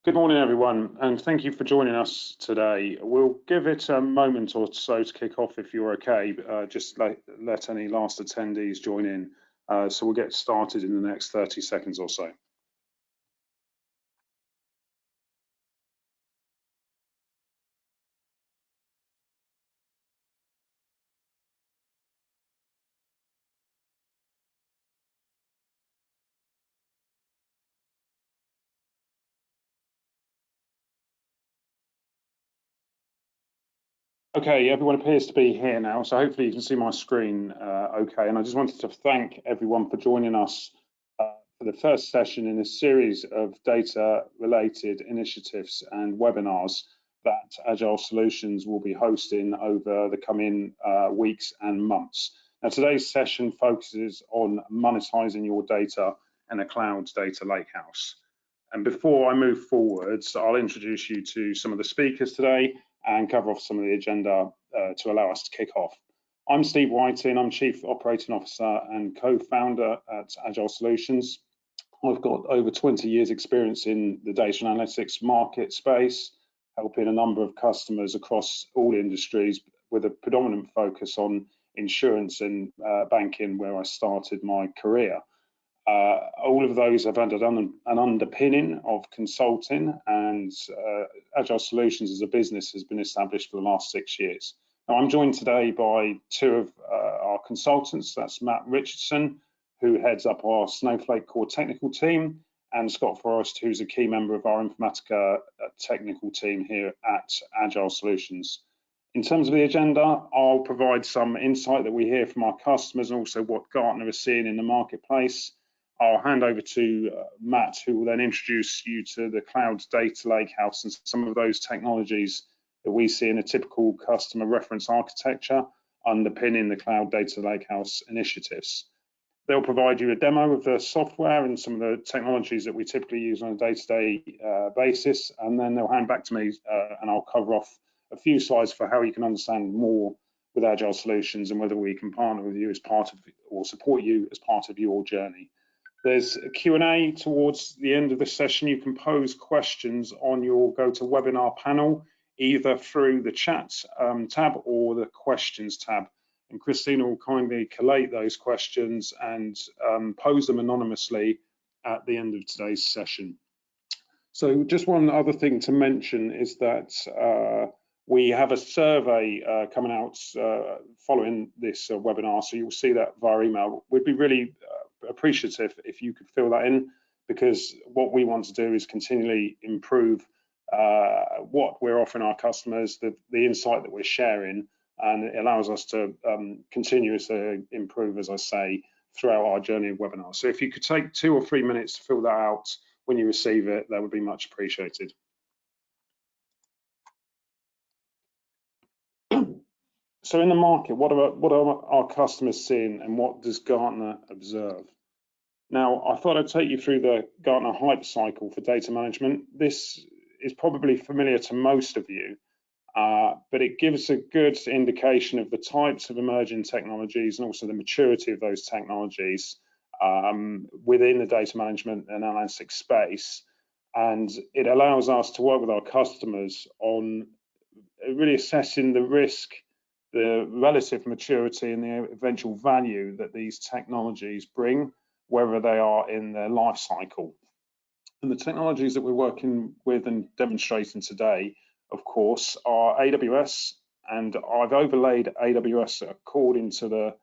Good morning, everyone, and thank you for joining us today. We'll give it a moment or so to kick off if you're okay. Just let any last attendees join in. So we'll get started in the next 30 seconds or so. Okay, everyone appears to be here now, so hopefully you can see my screen okay. And I just wanted to thank everyone for joining us for the first session in a series of data-related initiatives and webinars that Agile Solutions will be hosting over the coming weeks and months. Now, today's session focuses on monetizing your data in a Cloud Data Lakehouse. And before I move forwards, I'll introduce you to some of the speakers today and cover off some of the agenda to allow us to kick off. I'm Steve Whiting, I'm Chief Operating Officer and co-founder at Agile Solutions. I've got over 20 years experience in the data analytics market space, helping a number of customers across all industries with a predominant focus on insurance and banking, where I started my career. All of those have had an underpinning of consulting, and Agile Solutions as a business has been established for the last 6 years. Now, I'm joined today by two of our consultants. That's Matt Richardson, who heads up our Snowflake core technical team, and Scott Forrest, who's a key member of our Informatica technical team here at Agile Solutions. In terms of the agenda, I'll provide some insight that we hear from our customers and also what Gartner is seeing in the marketplace. I'll hand over to Matt, who will then introduce you to the Cloud Data Lakehouse and some of those technologies that we see in a typical customer reference architecture underpinning the Cloud Data Lakehouse initiatives. They'll provide you a demo of the software and some of the technologies that we typically use on a day-to-day basis, and then they'll hand back to me and I'll cover off a few slides for how you can understand more with Agile Solutions and whether we can partner with you as part of or support you as part of your journey. There's a Q&A towards the end of the session. You can pose questions on your GoToWebinar panel, either through the chat tab or the questions tab. And Christina will kindly collate those questions and pose them anonymously at the end of today's session. So just one other thing to mention is that we have a survey coming out following this webinar, so you'll see that via email. We'd be really appreciative if you could fill that in, because what we want to do is continually improve what we're offering our customers, the insight that we're sharing, and it allows us to continuously improve, as I say, throughout our journey of webinars. So if you could take 2 or 3 minutes to fill that out when you receive it, that would be much appreciated. So in the market, what are our customers seeing, and what does Gartner observe? Now, I thought I'd take you through the Gartner hype cycle for data management. This is probably familiar to most of you, but it gives a good indication of the types of emerging technologies and also the maturity of those technologies within the data management and analytics space. And it allows us to work with our customers on really assessing the risk, the relative maturity, and the eventual value that these technologies bring, whether they are in their life cycle. And the technologies that we're working with and demonstrating today, of course, are AWS, and I've overlaid AWS according to the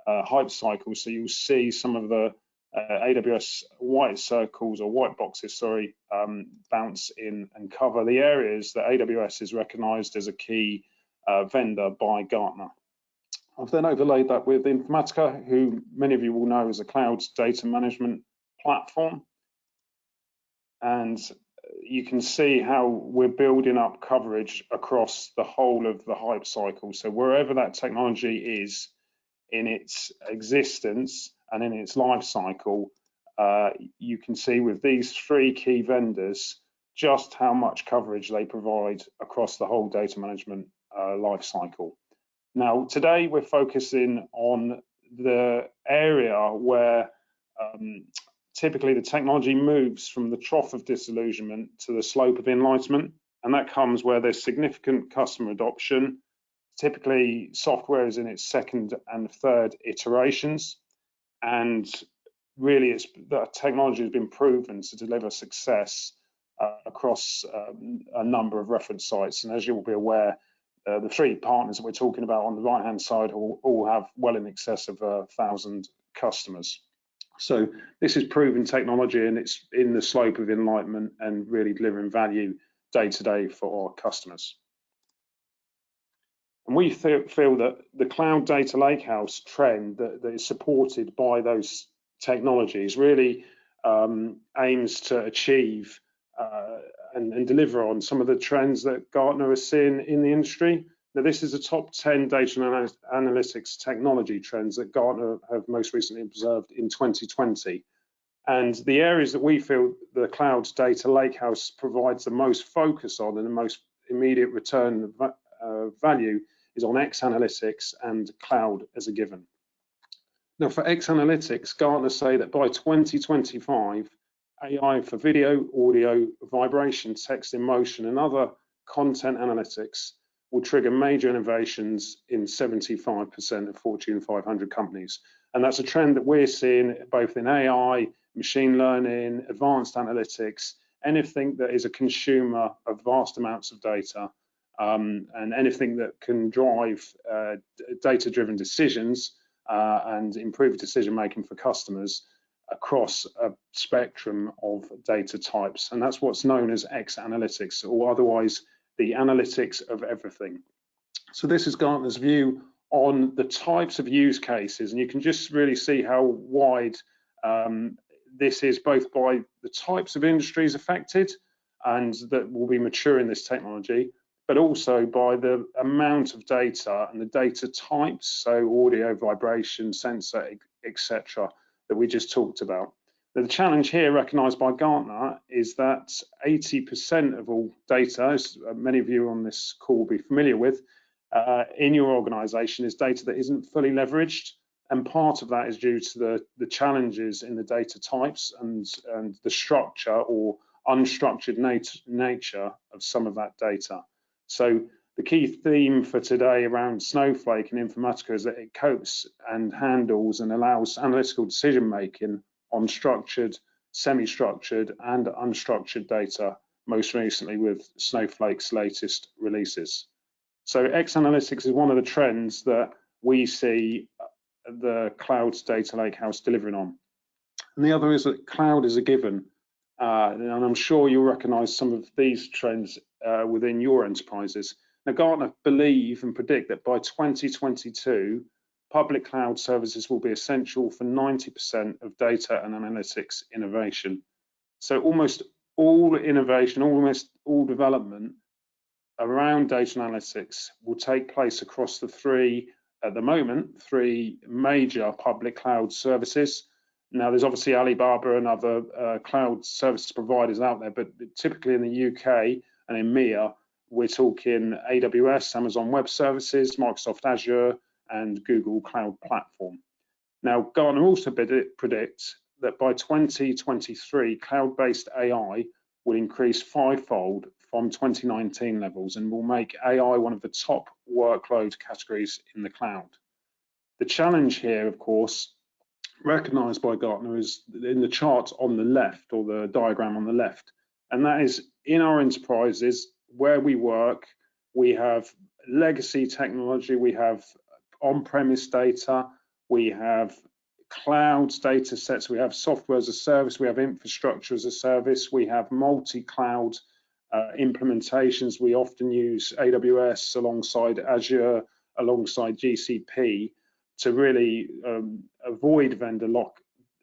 hype cycle. So you'll see some of the AWS white circles or white boxes, sorry, bounce in and cover the areas that AWS is recognized as a key vendor by Gartner. I've then overlaid that with Informatica, who many of you will know is a cloud data management platform. And you can see how we're building up coverage across the whole of the hype cycle. So wherever that technology is in its existence and in its life cycle, you can see with these 3 key vendors just how much coverage they provide across the whole data management life cycle. Now, today we're focusing on the area where typically the technology moves from the trough of disillusionment to the slope of enlightenment, and that comes where there's significant customer adoption. Typically, software is in its second and third iterations, and really the technology has been proven to deliver success across a number of reference sites. And as you'll be aware, the three partners that we're talking about on the right-hand side all have well in excess of 1,000 customers. So this is proven technology, and it's in the slope of enlightenment and really delivering value day to day for our customers. And we feel that the Cloud Data Lakehouse trend that is supported by those technologies really aims to achieve and deliver on some of the trends that Gartner has seen in the industry. Now, this is a top 10 data analytics technology trends that Gartner have most recently observed in 2020. And the areas that we feel the Cloud Data Lakehouse provides the most focus on and the most immediate return value is on X Analytics and cloud as a given. Now, for X Analytics, Gartner say that by 2025, AI for video, audio, vibration, text in motion, and other content analytics will trigger major innovations in 75% of Fortune 500 companies. And that's a trend that we're seeing both in AI, machine learning, advanced analytics, anything that is a consumer of vast amounts of data, and anything that can drive data-driven decisions and improve decision-making for customers across a spectrum of data types. And that's what's known as X Analytics, or otherwise the analytics of everything. So this is Gartner's view on the types of use cases, and you can just really see how wide this is, both by the types of industries affected and that will be maturing this technology, but also by the amount of data and the data types, so audio, vibration, sensor, etc., that we just talked about. Now, the challenge here recognised by Gartner is that 80% of all data, as many of you on this call will be familiar with, in your organisation is data that isn't fully leveraged, and part of that is due to the challenges in the data types and the structure or unstructured nature of some of that data. So the key theme for today around Snowflake and Informatica is that it copes and handles and allows analytical decision making on structured, semi-structured and unstructured data, most recently with Snowflake's latest releases. So X Analytics is one of the trends that we see the Cloud Data Lakehouse delivering on. And the other is that cloud is a given. And I'm sure you'll recognize some of these trends within your enterprises. Now, Gartner believe and predict that by 2022, public cloud services will be essential for 90% of data and analytics innovation. So almost all innovation, almost all development around data analytics will take place across the three major public cloud services. Now, there's obviously Alibaba and other cloud service providers out there, but typically in the UK and in EMEA, we're talking AWS, Amazon Web Services, Microsoft Azure, and Google Cloud Platform. Now, Gartner also predicts that by 2023, cloud-based AI will increase fivefold from 2019 levels and will make AI one of the top workload categories in the cloud. The challenge here, of course, recognized by Gartner, is in the chart on the left, or the diagram on the left, and that is in our enterprises where we work, we have legacy technology, we have on-premise data, we have cloud data sets, we have software as a service, we have infrastructure as a service, we have multi-cloud implementations. We often use AWS alongside Azure, alongside GCP to really avoid vendor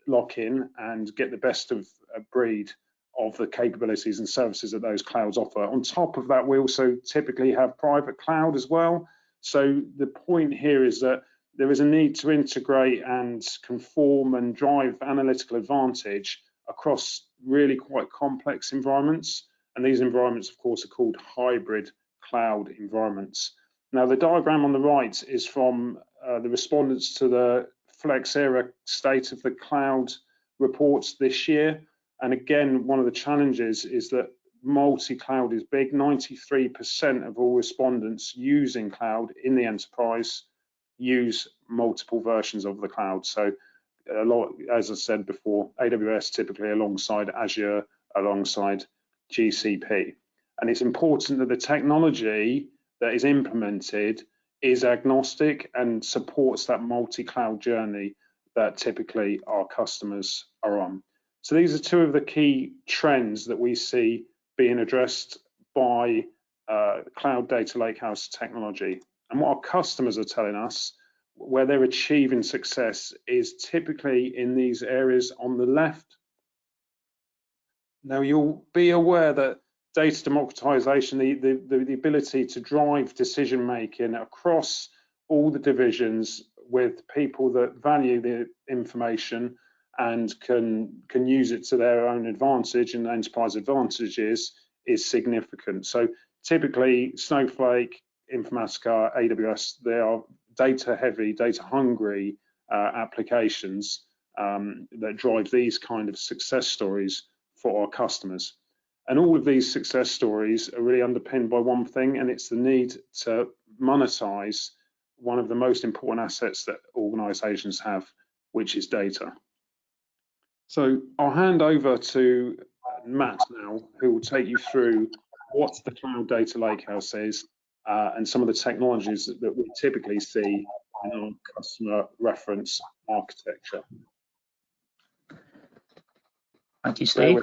lock-in and get the best of breed of the capabilities and services that those clouds offer. On top of that, we also typically have private cloud as well. So the point here is that there is a need to integrate and conform and drive analytical advantage across really quite complex environments. And these environments, of course, are called hybrid cloud environments. Now, the diagram on the right is from the respondents to the Flex Era State of the Cloud reports this year. And again, one of the challenges is that multi-cloud is big. 93% of all respondents using cloud in the enterprise use multiple versions of the cloud. So a lot, as I said before, AWS typically alongside Azure, alongside GCP. And it's important that the technology that is implemented is agnostic and supports that multi-cloud journey that typically our customers are on. So these are two of the key trends that we see being addressed by Cloud Data Lakehouse technology. And what our customers are telling us, where they're achieving success, is typically in these areas on the left. Now, you'll be aware that data democratization, the ability to drive decision making across all the divisions with people that value the information and can use it to their own advantage and enterprise advantages is significant. So typically Snowflake, Informatica, AWS, they are data heavy, data hungry applications that drive these kind of success stories for our customers. And all of these success stories are really underpinned by one thing, and it's the need to monetize one of the most important assets that organizations have, which is data. So I'll hand over to Matt now, who will take you through what the Cloud Data Lakehouse is and some of the technologies that we typically see in our customer reference architecture. Thank you, Steve.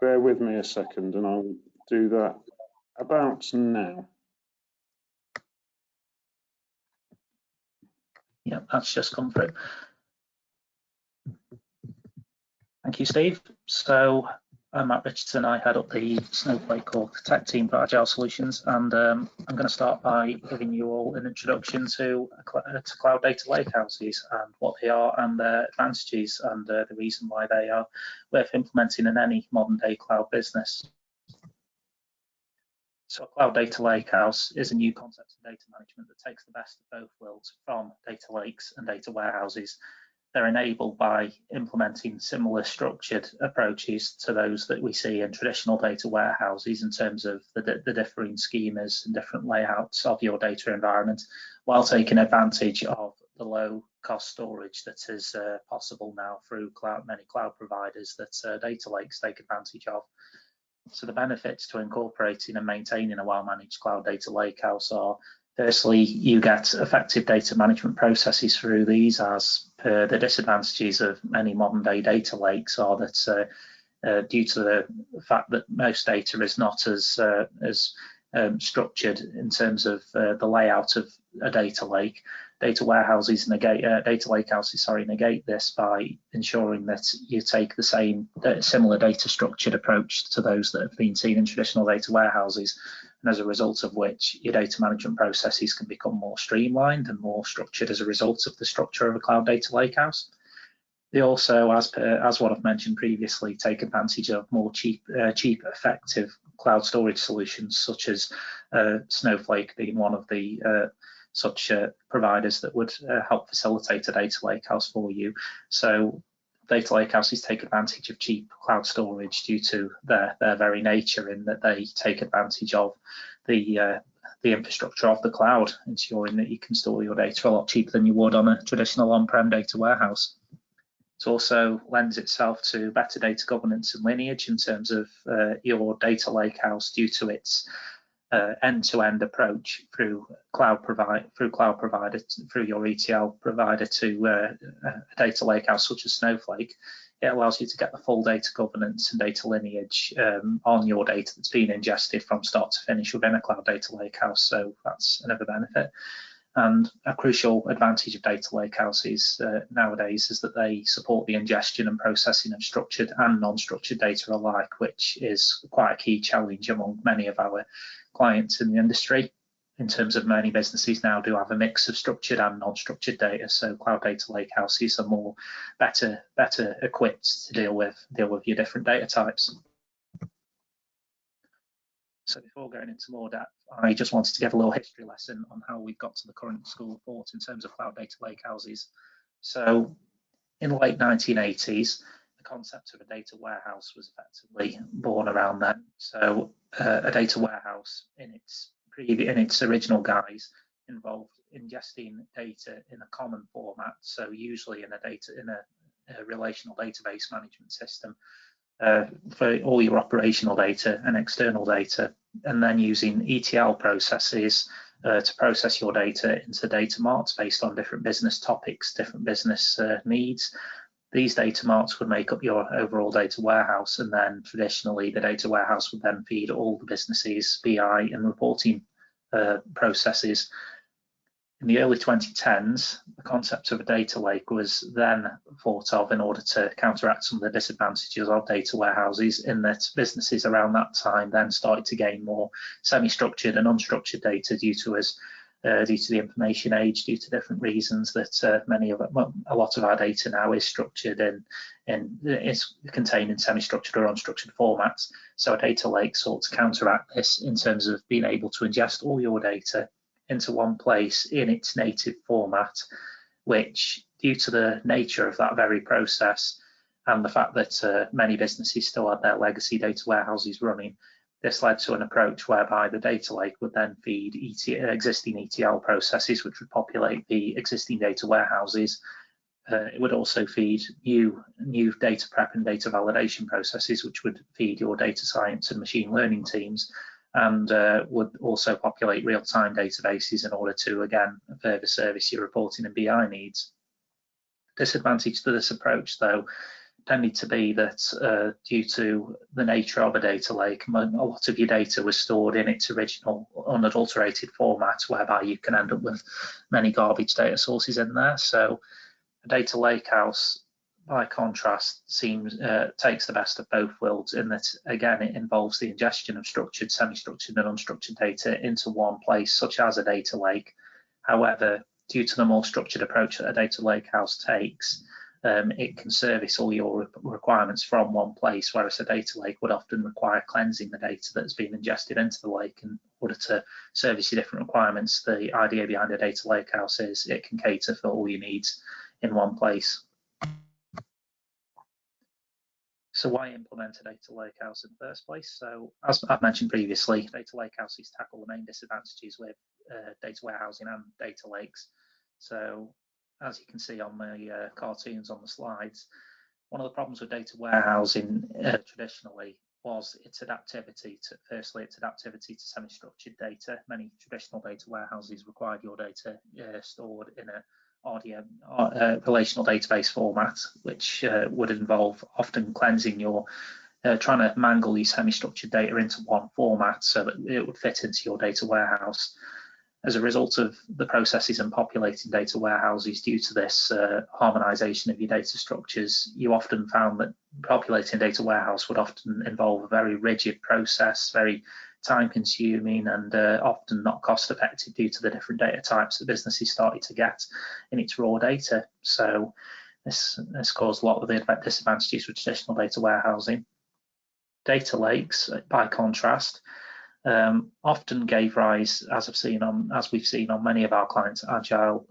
Bear with me a second and I'll do that about now. Yeah, that's just come through. Thank you, Steve. So I'm Matt Richardson. I head up the Snowflake core tech team for Agile Solutions, and I'm going to start by giving you all an introduction to Cloud Data Lakehouses and what they are and their advantages and the reason why they are worth implementing in any modern day cloud business. So a Cloud Data Lakehouse is a new concept in data management that takes the best of both worlds from data lakes and data warehouses. They're enabled by implementing similar structured approaches to those that we see in traditional data warehouses in terms of the differing schemas and different layouts of your data environment, while taking advantage of the low cost storage that is possible now through many cloud providers that data lakes take advantage of. So the benefits to incorporating and maintaining a well-managed Cloud Data Lakehouse are, firstly, you get effective data management processes through these, as per the disadvantages of many modern day data lakes are that due to the fact that most data is not as structured in terms of the layout of a data lake, data warehouses negate data lakehouses negate this by ensuring that you take the same similar data structured approach to those that have been seen in traditional data warehouses, and as a result of which your data management processes can become more streamlined and more structured as a result of the structure of a Cloud Data Lakehouse. They also, as what I've mentioned previously, take advantage of more cheap, effective cloud storage solutions, such as Snowflake being one of the such providers that would help facilitate a data lakehouse for you. So data lakehouses take advantage of cheap cloud storage due to their very nature, in that they take advantage of the infrastructure of the cloud, ensuring that you can store your data a lot cheaper than you would on a traditional on-prem data warehouse. It also lends itself to better data governance and lineage in terms of your data lakehouse, due to its end-to-end approach through your ETL provider to a data lakehouse such as Snowflake. It allows you to get the full data governance and data lineage on your data that's been ingested from start to finish within a Cloud Data Lakehouse. So that's another benefit. And a crucial advantage of data lakehouses nowadays is that they support the ingestion and processing of structured and non-structured data alike, which is quite a key challenge among many of our clients in the industry, in terms of many businesses now do have a mix of structured and non-structured data. So Cloud Data Lakehouses are better equipped to deal with your different data types. So before going into more depth, I just wanted to give a little history lesson on how we've got to the current school of thought in terms of Cloud Data Lakehouses. So in the late 1980s, the concept of a data warehouse was effectively born around then. So a data warehouse in its original guise involved ingesting data in a common format, so usually in a relational database management system for all your operational data and external data, and then using ETL processes to process your data into data marts based on different business topics, different business needs. These data marts would make up your overall data warehouse, and then traditionally the data warehouse would then feed all the businesses, BI and reporting processes. In the early 2010s, the concept of a data lake was then thought of in order to counteract some of the disadvantages of data warehouses, in that businesses around that time then started to gain more semi-structured and unstructured data due to the information age, due to different reasons that a lot of our data now is structured and is contained in semi-structured or unstructured formats. So a data lake sought to counteract this in terms of being able to ingest all your data into one place in its native format, which, due to the nature of that very process and the fact that many businesses still had their legacy data warehouses running, this led to an approach whereby the data lake would then feed existing ETL processes, which would populate the existing data warehouses. It would also feed new data prep and data validation processes, which would feed your data science and machine learning teams, and would also populate real-time databases in order to, again, further service your reporting and BI needs. Disadvantage to this approach, though, tended to be that due to the nature of a data lake, a lot of your data was stored in its original unadulterated format, whereby you can end up with many garbage data sources in there. So a data lakehouse, by contrast, takes the best of both worlds, in that, again, it involves the ingestion of structured, semi-structured and unstructured data into one place, such as a data lake. However, due to the more structured approach that a data lakehouse takes, it can service all your requirements from one place, whereas a data lake would often require cleansing the data that's been ingested into the lake in order to service your different requirements. The idea behind a data lakehouse is it can cater for all your needs in one place. So why implement a data lakehouse in the first place? So as I've mentioned previously, data lakehouses tackle the main disadvantages with data warehousing and data lakes. So as you can see on the cartoons on the slides, one of the problems with data warehousing traditionally was its adaptivity to semi-structured data. Many traditional data warehouses required your data stored in a RDM, relational database format, which would involve often cleansing trying to mangle these semi-structured data into one format so that it would fit into your data warehouse. As a result of the processes and populating data warehouses due to this harmonization of your data structures, you often found that populating a data warehouse would often involve a very rigid process, very time-consuming, and often not cost-effective due to the different data types that businesses started to get in its raw data. So this caused a lot of the disadvantages with traditional data warehousing. Data lakes, by contrast, often gave rise, as we've seen on many of our clients at Agile,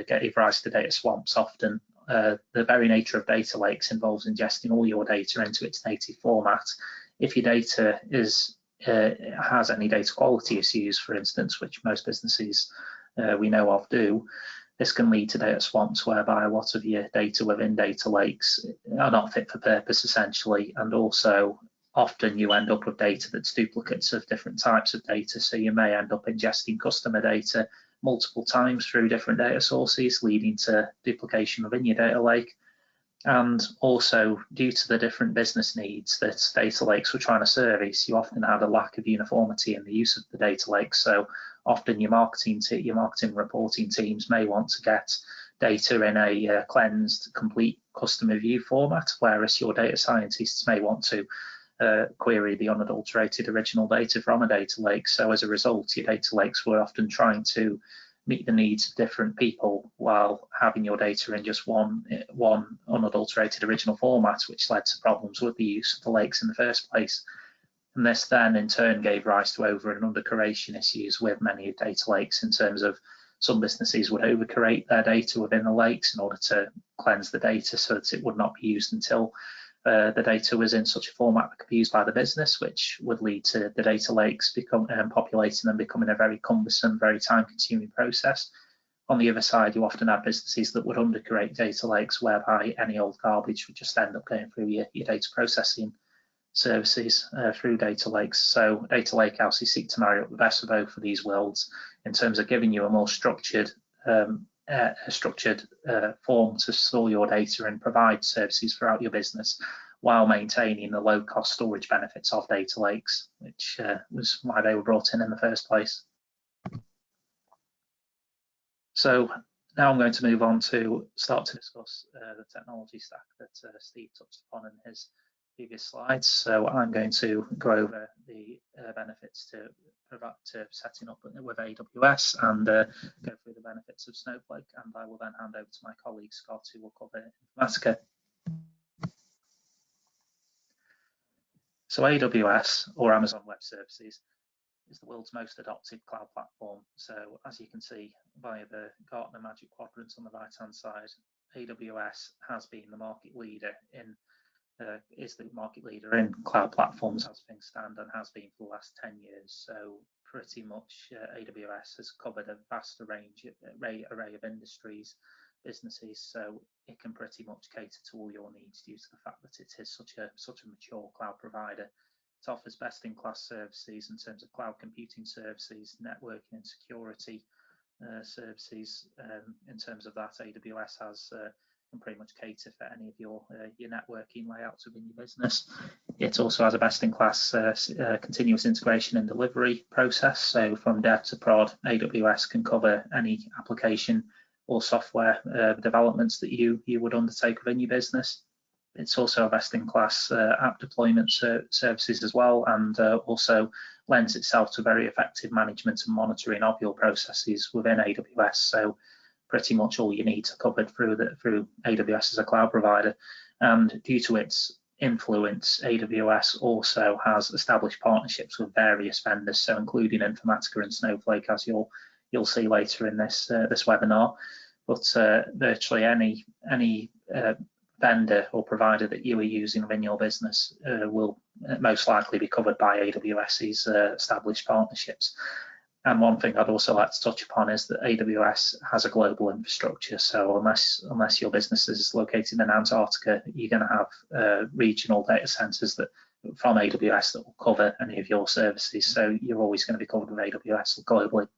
gave rise to data swamps. Often, the very nature of data lakes involves ingesting all your data into its native format. If your data has any data quality issues, for instance, which most businesses we know of do, this can lead to data swamps, whereby a lot of your data within data lakes are not fit for purpose, essentially, and also often you end up with data that's duplicates of different types of data. So you may end up ingesting customer data multiple times through different data sources, leading to duplication within your data lake. And also, due to the different business needs that data lakes were trying to service, you often had a lack of uniformity in the use of the data lake. So often your marketing reporting teams may want to get data in a cleansed, complete customer view format, whereas your data scientists may want to query the unadulterated original data from a data lake. So as a result, your data lakes were often trying to meet the needs of different people while having your data in just one unadulterated original format, which led to problems with the use of the lakes in the first place. And this then in turn gave rise to over and under curation issues with many data lakes in terms of Some businesses would overcreate their data within the lakes in order to cleanse the data so that it would not be used until the data was in such a format that could be used by the business, which would lead to the data lakes populating and becoming a very cumbersome, very time-consuming process. On the other side, you often have businesses that would undercreate data lakes, whereby any old garbage would just end up going through your data processing services through data lakes. So data lakehouses seek to marry up the best of both of these worlds in terms of giving you a more structured form to store your data and provide services throughout your business, while maintaining the low-cost storage benefits of data lakes, which was why they were brought in the first place. So now I'm going to move on to start to discuss the technology stack that Steve touched upon in his previous slides. So I'm going to go over the benefits to setting up with AWS and go through the benefits of Snowflake, and I will then hand over to my colleague Scott, who will cover Informatica. So AWS, or Amazon Web Services, is the world's most adopted cloud platform. So as you can see by the Gartner Magic Quadrant on the right-hand side, AWS has been the market leader in cloud platforms as things stand, and has been for the last 10 years. So pretty much AWS has covered a vast array of industries, businesses, so it can pretty much cater to all your needs due to the fact that it is such a mature cloud provider. It offers best-in-class services in terms of cloud computing services, networking and security services. In terms of that, AWS can pretty much cater for any of your networking layouts within your business. It also has a best-in-class continuous integration and delivery process. So from dev to prod, AWS can cover any application or software developments that you would undertake within your business. It's also a best-in-class app deployment services as well, and also lends itself to very effective management and monitoring of your processes within AWS. So pretty much all you need are covered through AWS as a cloud provider. And due to its influence, AWS also has established partnerships with various vendors, so including Informatica and Snowflake, as you'll see later in this webinar. But virtually any vendor or provider that you are using within your business will most likely be covered by AWS's established partnerships. And one thing I'd also like to touch upon is that AWS has a global infrastructure. So unless your business is located in Antarctica, you're going to have regional data centers from AWS that will cover any of your services. So you're always going to be covered with AWS globally.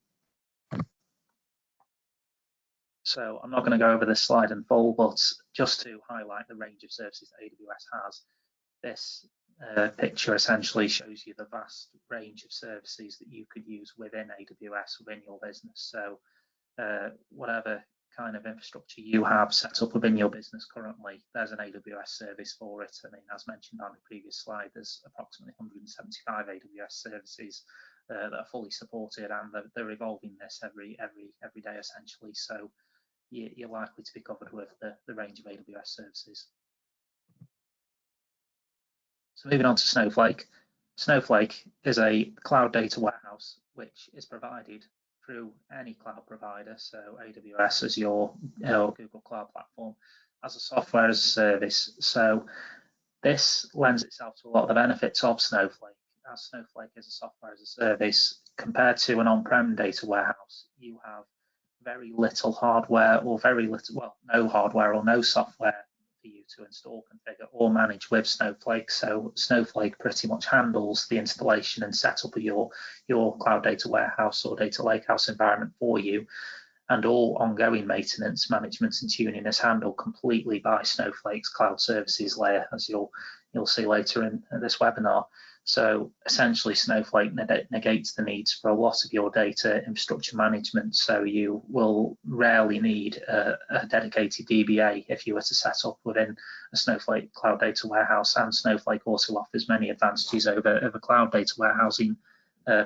So I'm not going to go over this slide in full, but just to highlight the range of services that AWS has, this picture essentially shows you the vast range of services that you could use within AWS within your business. So whatever kind of infrastructure you have set up within your business currently, there's an AWS service for it. I mean, as mentioned on the previous slide, there's approximately 175 AWS services that are fully supported, and they're evolving this every day essentially. So you're likely to be covered with the range of AWS services. So moving on to Snowflake. Snowflake is a cloud data warehouse which is provided through any cloud provider, so AWS, Azure, or Google Cloud Platform, as a software as a service. So this lends itself to a lot of the benefits of Snowflake. As Snowflake is a software as a service, compared to an on-prem data warehouse, you have very little hardware, or no hardware or no software for you to install, configure, or manage with Snowflake. So Snowflake pretty much handles the installation and setup of your cloud data warehouse or data lakehouse environment for you, and all ongoing maintenance, management, and tuning is handled completely by Snowflake's cloud services layer, as you'll see later in this webinar. So essentially, Snowflake negates the needs for a lot of your data infrastructure management. So you will rarely need a dedicated DBA if you were to set up within a Snowflake cloud data warehouse. And Snowflake also offers many advantages over cloud data warehousing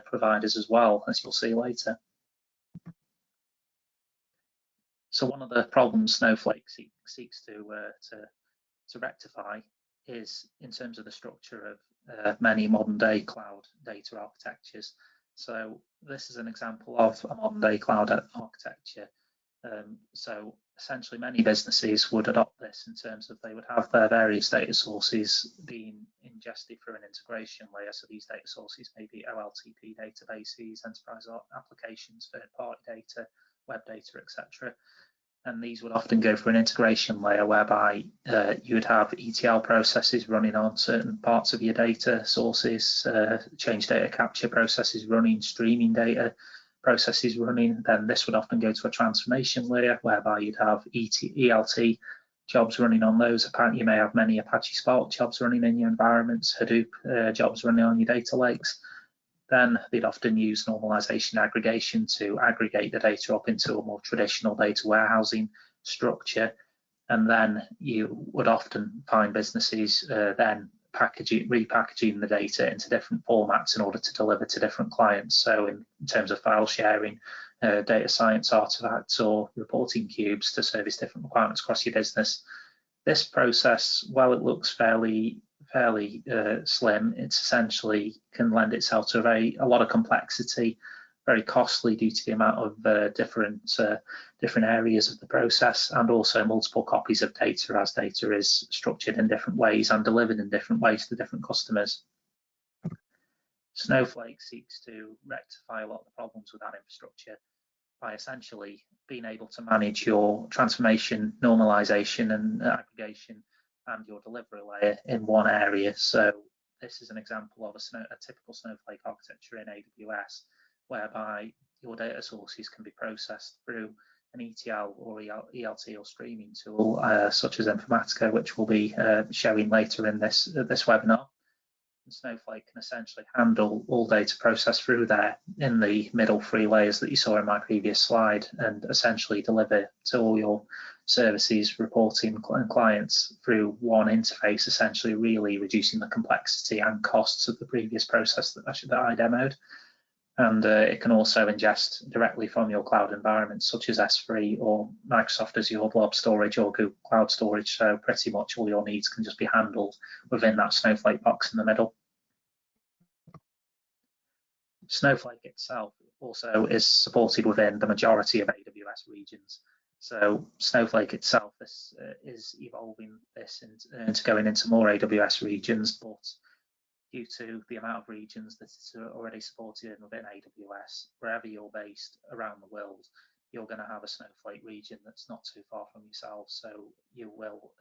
providers as well, as you'll see later. So one of the problems Snowflake seeks to rectify is in terms of the structure of many modern day cloud data architectures. So this is an example of a modern day cloud architecture. So essentially many businesses would adopt this in terms of they would have their various data sources being ingested through an integration layer. So these data sources may be OLTP databases, enterprise applications, third-party data, web data, etc. And these would often go through an integration layer whereby you would have ETL processes running on certain parts of your data sources, change data capture processes running, streaming data processes running. Then this would often go to a transformation layer whereby you'd have ELT jobs running on those. Apparently you may have many Apache Spark jobs running in your environments, Hadoop jobs running on your data lakes. Then they'd often use normalization aggregation to aggregate the data up into a more traditional data warehousing structure. And then you would often find businesses then repackaging the data into different formats in order to deliver to different clients. So in terms of file sharing, data science artifacts or reporting cubes to service different requirements across your business. This process, while it looks fairly slim, it's essentially can lend itself to a lot of complexity, very costly due to the amount of different areas of the process, and also multiple copies of data as data is structured in different ways and delivered in different ways to different customers. Snowflake seeks to rectify a lot of the problems with that infrastructure by essentially being able to manage your transformation, normalization and aggregation and your delivery layer in one area. So this is an example of a typical Snowflake architecture in AWS, whereby your data sources can be processed through an ETL or ELT or streaming tool, such as Informatica, which we'll be showing later in this webinar. And Snowflake can essentially handle all data processed through there in the middle three layers that you saw in my previous slide, and essentially deliver to all your services, reporting and clients through one interface, essentially really reducing the complexity and costs of the previous process that I demoed. And it can also ingest directly from your cloud environments such as S3 or Microsoft Azure Blob Storage or Google Cloud Storage. So pretty much all your needs can just be handled within that Snowflake box in the middle. Snowflake itself also is supported within the majority of AWS regions. So Snowflake itself is evolving this into going into more AWS regions, but due to the amount of regions that it's already supported within AWS, wherever you're based around the world, you're going to have a Snowflake region that's not too far from yourself. So you will,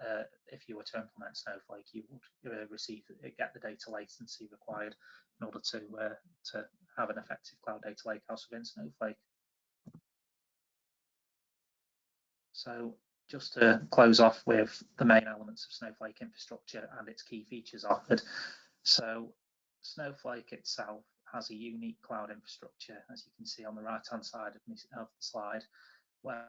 if you were to implement Snowflake, you would get the data latency required in order to have an effective cloud data lakehouse within Snowflake. So just to close off with the main elements of Snowflake infrastructure and its key features offered. So Snowflake itself has a unique cloud infrastructure, as you can see on the right-hand side of the slide, where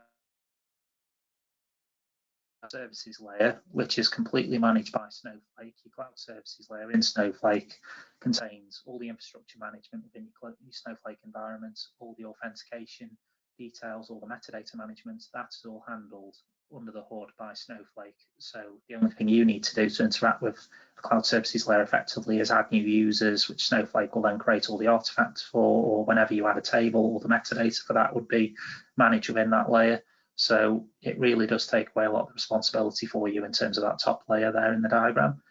services layer, which is completely managed by Snowflake. Your cloud services layer in Snowflake contains all the infrastructure management within your Snowflake environment, all the authentication details, all the metadata management. That's all handled under the hood by Snowflake. So the only thing you need to do to interact with the cloud services layer effectively is add new users, which Snowflake will then create all the artifacts for, or whenever you add a table, all the metadata for that would be managed within that layer. So it really does take away a lot of responsibility for you in terms of that top layer there in the diagram.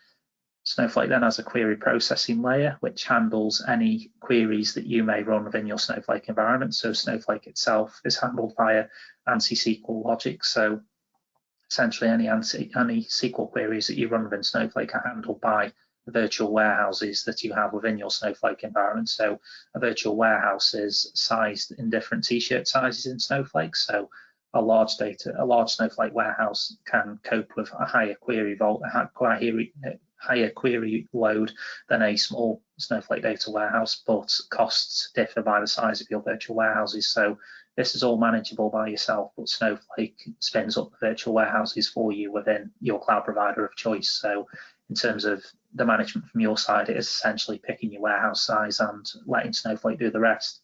Snowflake then has a query processing layer, which handles any queries that you may run within your Snowflake environment. So Snowflake itself is handled via ANSI SQL logic. So essentially any SQL queries that you run within Snowflake are handled by the virtual warehouses that you have within your Snowflake environment. So a virtual warehouse is sized in different t-shirt sizes in Snowflake. So a large Snowflake warehouse can cope with a higher query load than a small Snowflake data warehouse, but costs differ by the size of your virtual warehouses. So this is all manageable by yourself, but Snowflake spins up the virtual warehouses for you within your cloud provider of choice. So in terms of the management from your side, it is essentially picking your warehouse size and letting Snowflake do the rest.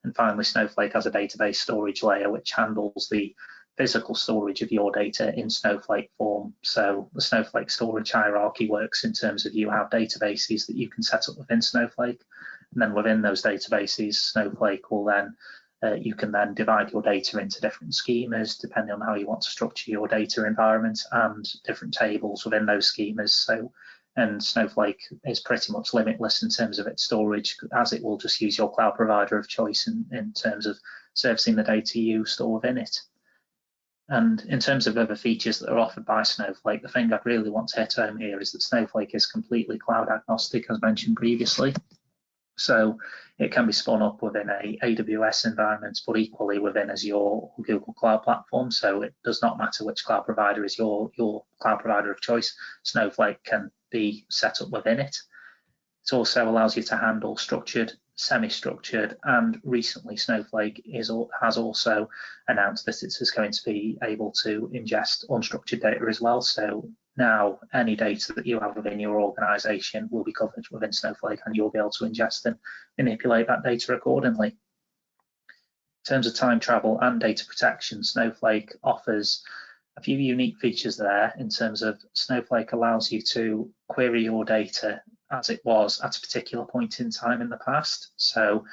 And finally, Snowflake has a database storage layer which handles the physical storage of your data in Snowflake form. So the Snowflake storage hierarchy works in terms of you have databases that you can set up within Snowflake. And then within those databases, Snowflake will then, you can then divide your data into different schemas depending on how you want to structure your data environment and different tables within those schemas. So, and Snowflake is pretty much limitless in terms of its storage, as it will just use your cloud provider of choice in terms of servicing the data you store within it. And in terms of other features that are offered by Snowflake, the thing I'd really want to hit home here is that Snowflake is completely cloud agnostic, as mentioned previously. So it can be spun up within a AWS environment, but equally within Azure or Google Cloud Platform. So it does not matter which cloud provider is your cloud provider of choice. Snowflake can be set up within it. It also allows you to handle structured, semi-structured, and recently Snowflake has also announced that it is going to be able to ingest unstructured data as well. So now any data that you have within your organization will be covered within Snowflake, and you'll be able to ingest and manipulate that data accordingly. In terms of time travel and data protection, Snowflake offers a few unique features there. In terms of Snowflake allows you to query your data as it was at a particular point in time in the past. So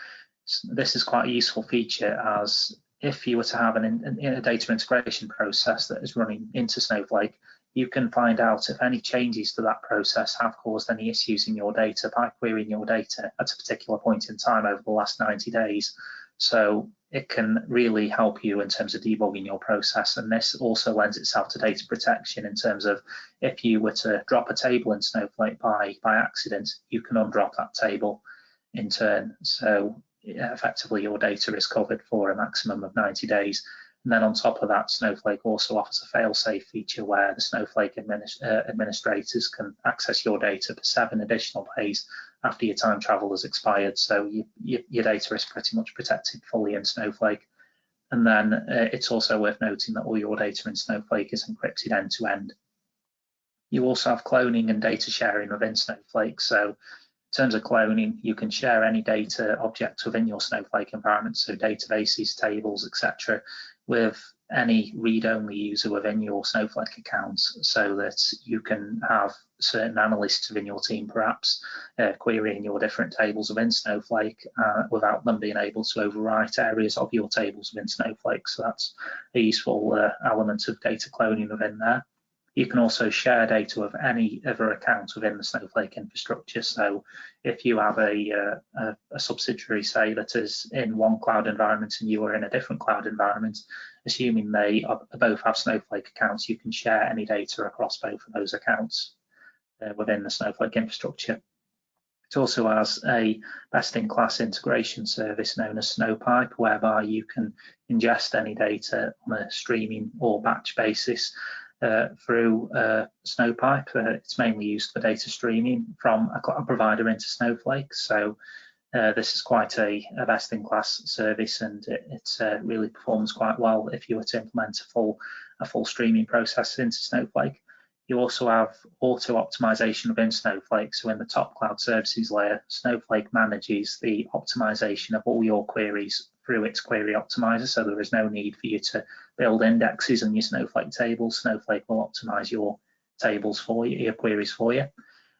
this is quite a useful feature, as if you were to have a data integration process that is running into Snowflake, you can find out if any changes to that process have caused any issues in your data by querying your data at a particular point in time over the last 90 days. So it can really help you in terms of debugging your process. And this also lends itself to data protection in terms of if you were to drop a table in Snowflake by accident, you can undrop that table in turn. So effectively your data is covered for a maximum of 90 days. And then on top of that, Snowflake also offers a fail-safe feature where the Snowflake administrators can access your data for 7 additional days after your time travel has expired. So your data is pretty much protected fully in Snowflake. And then it's also worth noting that all your data in Snowflake is encrypted end-to-end. You also have cloning and data sharing within Snowflake. So in terms of cloning, you can share any data objects within your Snowflake environment, so databases, tables, etc., with any read-only user within your Snowflake account, so that you can have certain analysts within your team perhaps querying your different tables within Snowflake without them being able to overwrite areas of your tables within Snowflake. So that's a useful element of data cloning within there. You can also share data with any other account within the Snowflake infrastructure. So if you have a subsidiary, say, that is in one cloud environment and you are in a different cloud environment, assuming they both have Snowflake accounts, you can share any data across both of those accounts within the Snowflake infrastructure. It also has a best-in-class integration service known as Snowpipe, whereby you can ingest any data on a streaming or batch basis through Snowpipe. It's mainly used for data streaming from a cloud provider into Snowflake. So this is quite a best-in-class service, and it really performs quite well if you were to implement a full streaming process into Snowflake. You also have auto optimization within Snowflake. So in the top cloud services layer, Snowflake manages the optimization of all your queries through its query optimizer. So there is no need for you to build indexes on your Snowflake tables. Snowflake will optimize your tables for you, your queries for you.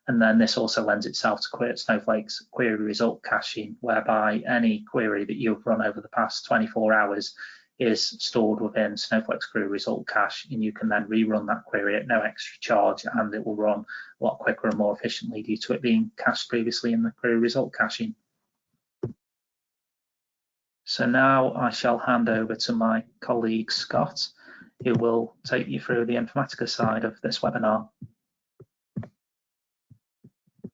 And then this also lends itself to Snowflake's query result caching, whereby any query that you've run over the past 24 hours is stored within Snowflake's query result cache, and you can then rerun that query at no extra charge, and it will run a lot quicker and more efficiently due to it being cached previously in the query result caching. So now I shall hand over to my colleague Scott, who will take you through the Informatica side of this webinar.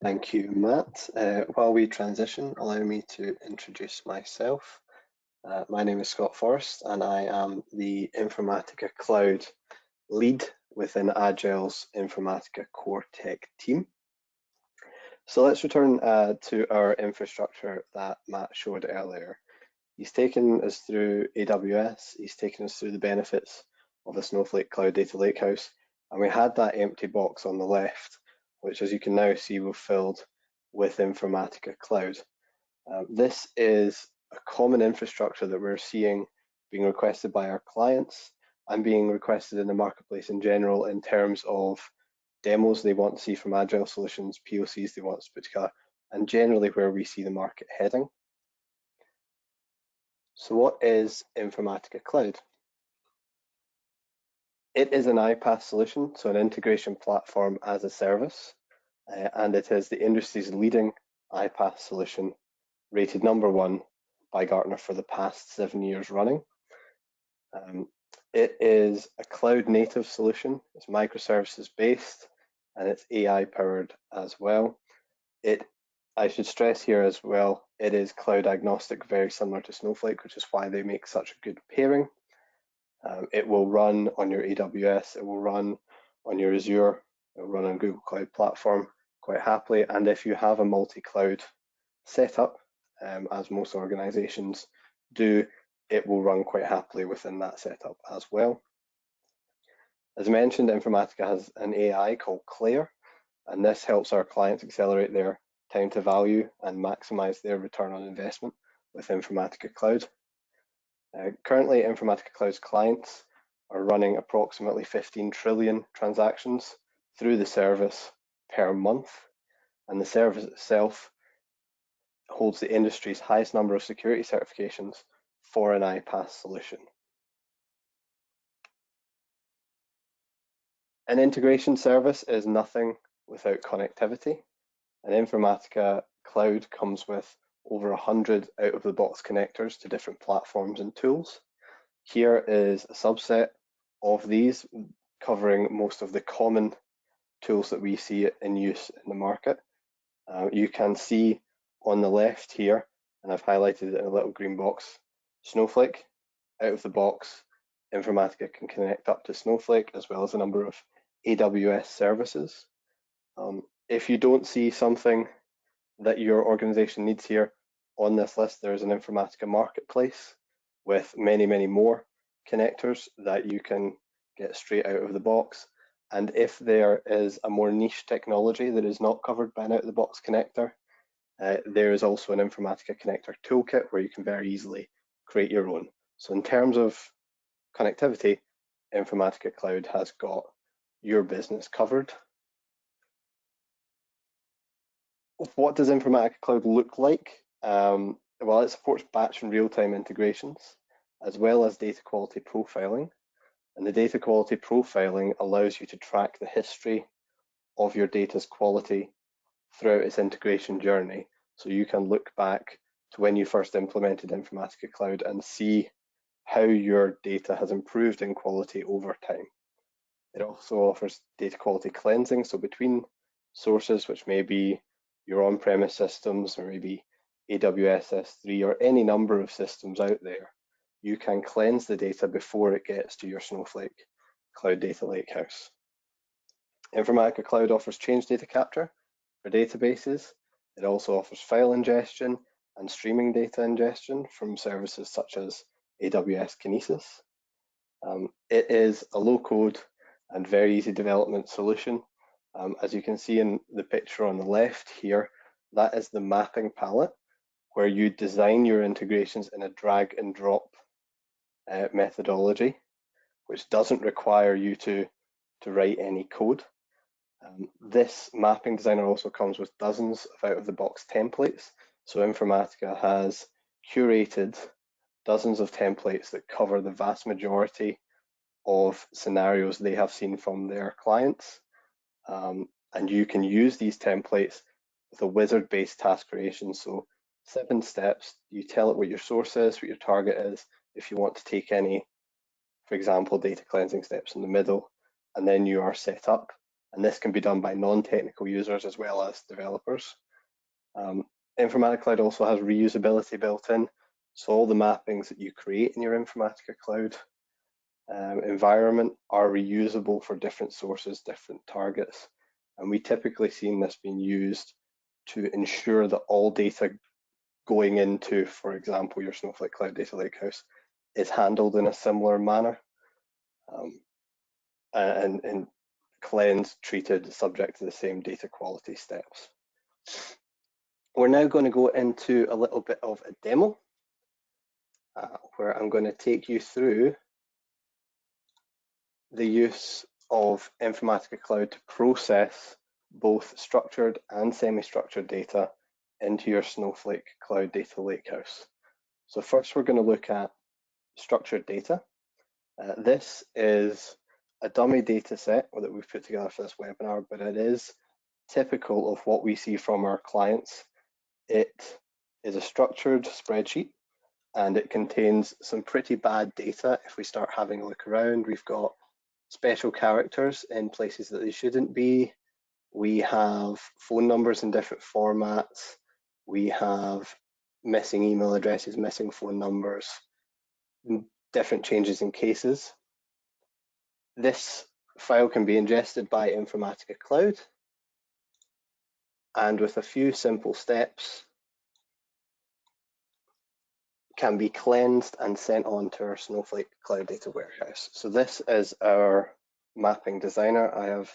Thank you, Matt. While we transition, allow me to introduce myself. My name is Scott Forrest, and I am the Informatica Cloud lead within Agile's Informatica Core Tech team. So let's return to our infrastructure that Matt showed earlier. He's taken us through AWS, he's taken us through the benefits of the Snowflake Cloud Data Lakehouse, and we had that empty box on the left, which, as you can now see, we've filled with Informatica Cloud. This is a common infrastructure that we're seeing being requested by our clients and being requested in the marketplace in general in terms of demos they want to see from Agile Solutions, POCs they want to put together, and generally where we see the market heading. So what is Informatica Cloud? It is an iPaaS solution, so an integration platform as a service, and it is the industry's leading iPaaS solution, rated #1 by Gartner for the past 7 years running. It is a cloud native solution, it's microservices based, and it's AI powered as well. I should stress here as well, it is cloud agnostic, very similar to Snowflake, which is why they make such a good pairing. It will run on your AWS, it will run on your Azure, it will run on Google Cloud Platform quite happily. And if you have a multi-cloud setup, as most organizations do, it will run quite happily within that setup as well. As mentioned, Informatica has an AI called Claire, and this helps our clients accelerate their time to value and maximize their return on investment with Informatica Cloud. Currently, Informatica Cloud's clients are running approximately 15 trillion transactions through the service per month, and the service itself holds the industry's highest number of security certifications for an iPaaS solution. An integration service is nothing without connectivity, and Informatica Cloud comes with over 100 out-of-the-box connectors to different platforms and tools. Here is a subset of these, covering most of the common tools that we see in use in the market. You can see on the left here, and I've highlighted it in a little green box, Snowflake. Out of the box, Informatica can connect up to Snowflake, as well as a number of AWS services. If you don't see something that your organization needs here on this list, there's an Informatica marketplace with many, many more connectors that you can get straight out of the box. And if there is a more niche technology that is not covered by an out-of-the-box connector, there is also an Informatica connector toolkit where you can very easily create your own. So in terms of connectivity, Informatica Cloud has got your business covered. What does Informatica Cloud look like? Well, it supports batch and real-time integrations, as well as data quality profiling. And the data quality profiling allows you to track the history of your data's quality throughout its integration journey. So you can look back to when you first implemented Informatica Cloud and see how your data has improved in quality over time. It also offers data quality cleansing, so between sources, which may be your on-premise systems or maybe AWS S3 or any number of systems out there, you can cleanse the data before it gets to your Snowflake Cloud Data Lakehouse. Informatica Cloud offers change data capture for databases. It also offers file ingestion and streaming data ingestion from services such as AWS Kinesis. It is a low-code and very easy development solution. As you can see in the picture on the left here, that is the mapping palette where you design your integrations in a drag and drop methodology, which doesn't require you to write any code. This mapping designer also comes with dozens of out-of-the-box templates. So Informatica has curated dozens of templates that cover the vast majority of scenarios they have seen from their clients. And you can use these templates with a wizard-based task creation. So 7 steps, you tell it what your source is, what your target is, if you want to take any, for example, data cleansing steps in the middle, and then you are set up. And this can be done by non-technical users as well as developers. Informatica Cloud also has reusability built in. So all the mappings that you create in your Informatica Cloud environment are reusable for different sources, different targets. And we typically see this being used to ensure that all data going into, for example, your Snowflake Cloud Data Lakehouse is handled in a similar manner and cleansed, treated, subject to the same data quality steps. We're now going to go into a little bit of a demo where I'm going to take you through the use of Informatica Cloud to process both structured and semi-structured data into your Snowflake Cloud Data Lakehouse. So first we're going to look at structured data. This is a dummy data set that we've put together for this webinar, but it is typical of what we see from our clients. It is a structured spreadsheet and it contains some pretty bad data. If we start having a look around, we've got special characters in places that they shouldn't be. We have phone numbers in different formats. We have missing email addresses, missing phone numbers, different changes in cases. This file can be ingested by Informatica Cloud, and with a few simple steps can be cleansed and sent on to our Snowflake Cloud Data Warehouse. So this is our mapping designer. I have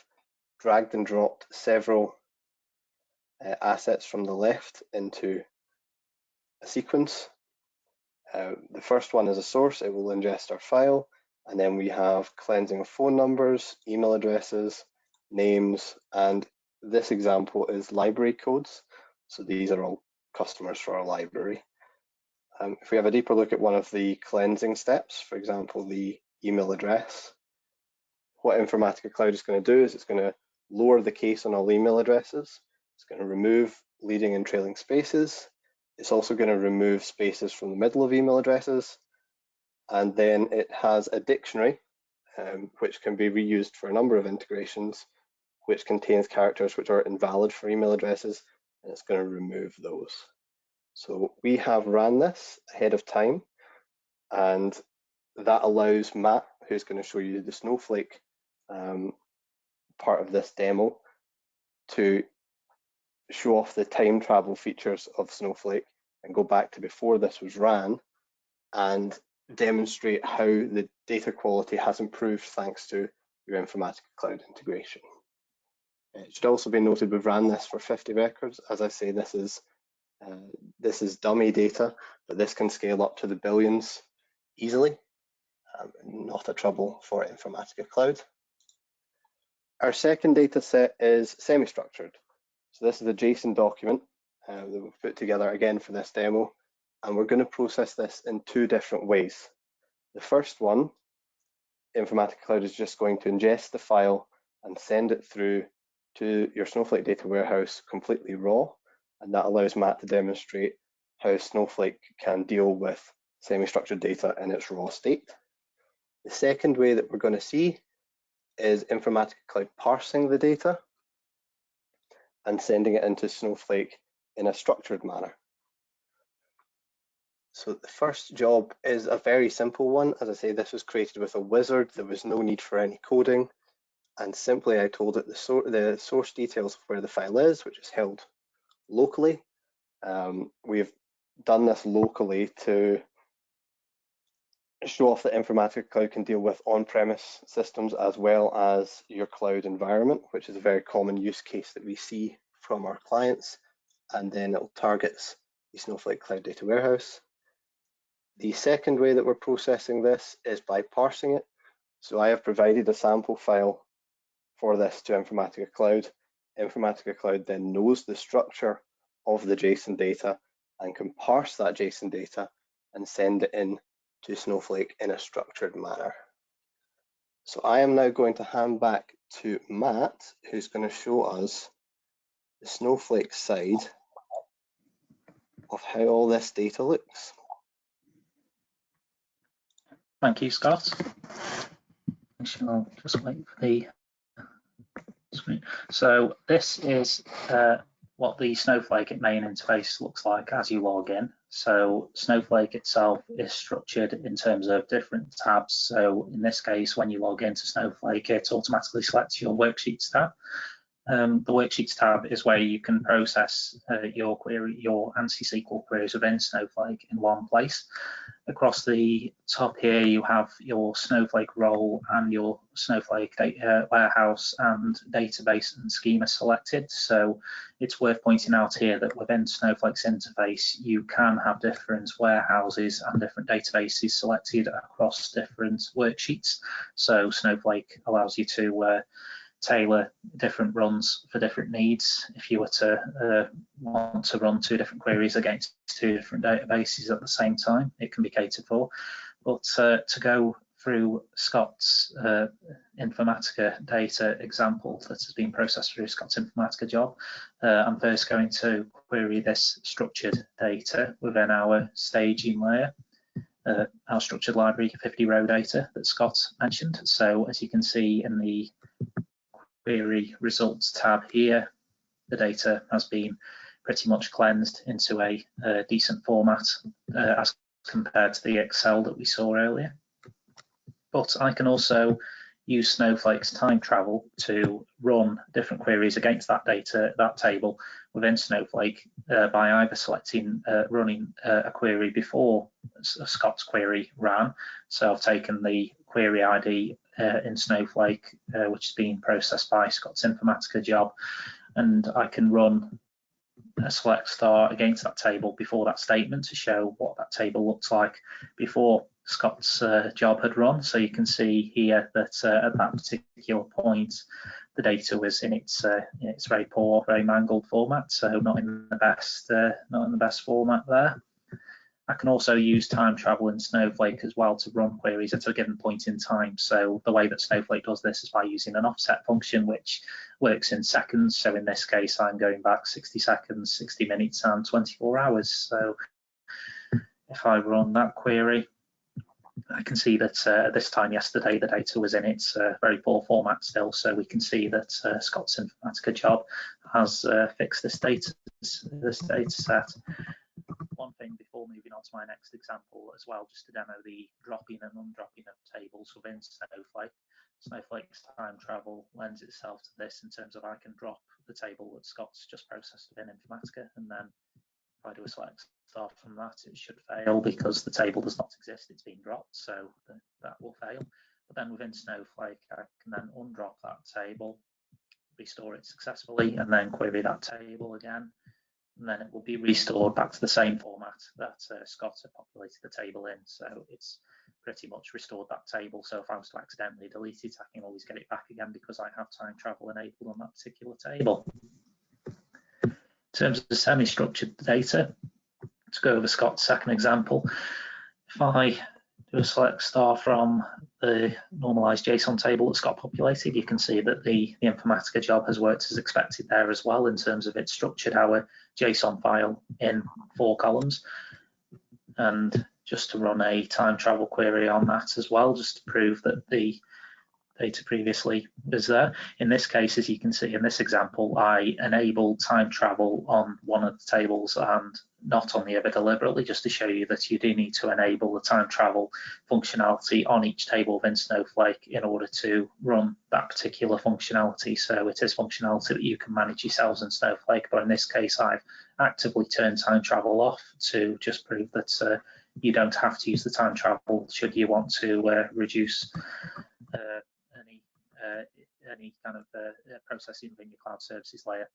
dragged and dropped several assets from the left into a sequence. The first one is a source. It will ingest our file, and then we have cleansing of phone numbers, email addresses, names, and this example is library codes. So these are all customers for our library. If we have a deeper look at one of the cleansing steps, for example, the email address, what Informatica Cloud is going to do is it's going to lower the case on all email addresses. It's going to remove leading and trailing spaces. It's also going to remove spaces from the middle of email addresses. And then it has a dictionary, which can be reused for a number of integrations, which contains characters which are invalid for email addresses, and it's going to remove those. So we have ran this ahead of time, and that allows Matt, who's going to show you the Snowflake part of this demo, to show off the time travel features of Snowflake and go back to before this was ran and demonstrate how the data quality has improved thanks to your Informatica Cloud integration. It should also be noted we've ran this for 50 records. As I say, this is dummy data, but this can scale up to the billions easily. Not a trouble for Informatica Cloud. Our second data set is semi-structured. So this is a JSON document that we've put together again for this demo, and we're going to process this in two different ways. The first one, Informatica Cloud is just going to ingest the file and send it through to your Snowflake data warehouse completely raw, and that allows Matt to demonstrate how Snowflake can deal with semi-structured data in its raw state. The second way that we're going to see is Informatica Cloud parsing the data and sending it into Snowflake in a structured manner. So the first job is a very simple one. As I say, this was created with a wizard. There was no need for any coding. And simply I told it the source details of where the file is, which is held locally. We've done this locally to show off that Informatica Cloud can deal with on-premise systems as well as your cloud environment, which is a very common use case that we see from our clients. And then it targets the Snowflake Cloud Data Warehouse. The second way that we're processing this is by parsing it. So I have provided a sample file for this to Informatica Cloud. Informatica Cloud then knows the structure of the JSON data and can parse that JSON data and send it in to Snowflake in a structured manner. So I am now going to hand back to Matt, who's going to show us the Snowflake side of how all this data looks. Thank you, Scott. I shall just wait for the screen. So this is what the Snowflake main interface looks like as you log in. So Snowflake itself is structured in terms of different tabs. So in this case, when you log into Snowflake, it automatically selects your Worksheets tab. The Worksheets tab is where you can process your ANSI SQL queries within Snowflake in one place. Across the top here, you have your Snowflake role and your Snowflake data warehouse and database and schema selected. So it's worth pointing out here that within Snowflake's interface, you can have different warehouses and different databases selected across different worksheets. So Snowflake allows you to tailor different runs for different needs. If you were to want to run 2 different queries against 2 different databases at the same time, it can be catered for. But to go through Scott's Informatica data example that has been processed through Scott's Informatica job, I'm first going to query this structured data within our staging layer, our structured library 50-row data that Scott mentioned. So as you can see in the query results tab here, the data has been pretty much cleansed into a decent format as compared to the Excel that we saw earlier. But I can also use Snowflake's time travel to run different queries against that data, that table within Snowflake by either selecting running a query before Scott's query ran. So I've taken the query ID in Snowflake, which is being processed by Scott's Informatica job, and I can run a select star against that table before that statement to show what that table looks like before Scott's job had run. So you can see here that at that particular point, the data was in its very poor, very mangled format, so not in the best format there. I can also use time travel in Snowflake as well to run queries at a given point in time. So the way that Snowflake does this is by using an offset function, which works in seconds. So in this case, I'm going back 60 seconds, 60 minutes, and 24 hours. So if I run that query, I can see that this time yesterday, the data was in its very poor format still. So we can see that Scott's Informatica job has fixed this data set. One thing before moving on to my next example as well, just to demo the dropping and undropping of tables within Snowflake. Snowflake's time travel lends itself to this in terms of I can drop the table that Scott's just processed within Informatica, and then if I do a select star from that, it should fail because the table does not exist, it's been dropped, so that will fail. But then within Snowflake, I can then undrop that table, restore it successfully, and then query that table again. And then it will be restored back to the same format that Scott had populated the table in. So it's pretty much restored that table. So if I was to accidentally delete it, I can always get it back again because I have time travel enabled on that particular table. In terms of semi-structured data, to go over Scott's second example, if I do a select star from the normalized JSON table that Scott populated, you can see that the Informatica job has worked as expected there as well in terms of it's structured our JSON file in 4 columns. And just to run a time travel query on that as well, just to prove that the data previously was there. In this case, as you can see in this example, I enabled time travel on one of the tables and not on the other deliberately, just to show you that you do need to enable the time travel functionality on each table within Snowflake in order to run that particular functionality. So it is functionality that you can manage yourselves in Snowflake, but in this case, I've actively turned time travel off to just prove that you don't have to use the time travel should you want to reduce any kind of processing within your cloud services layer.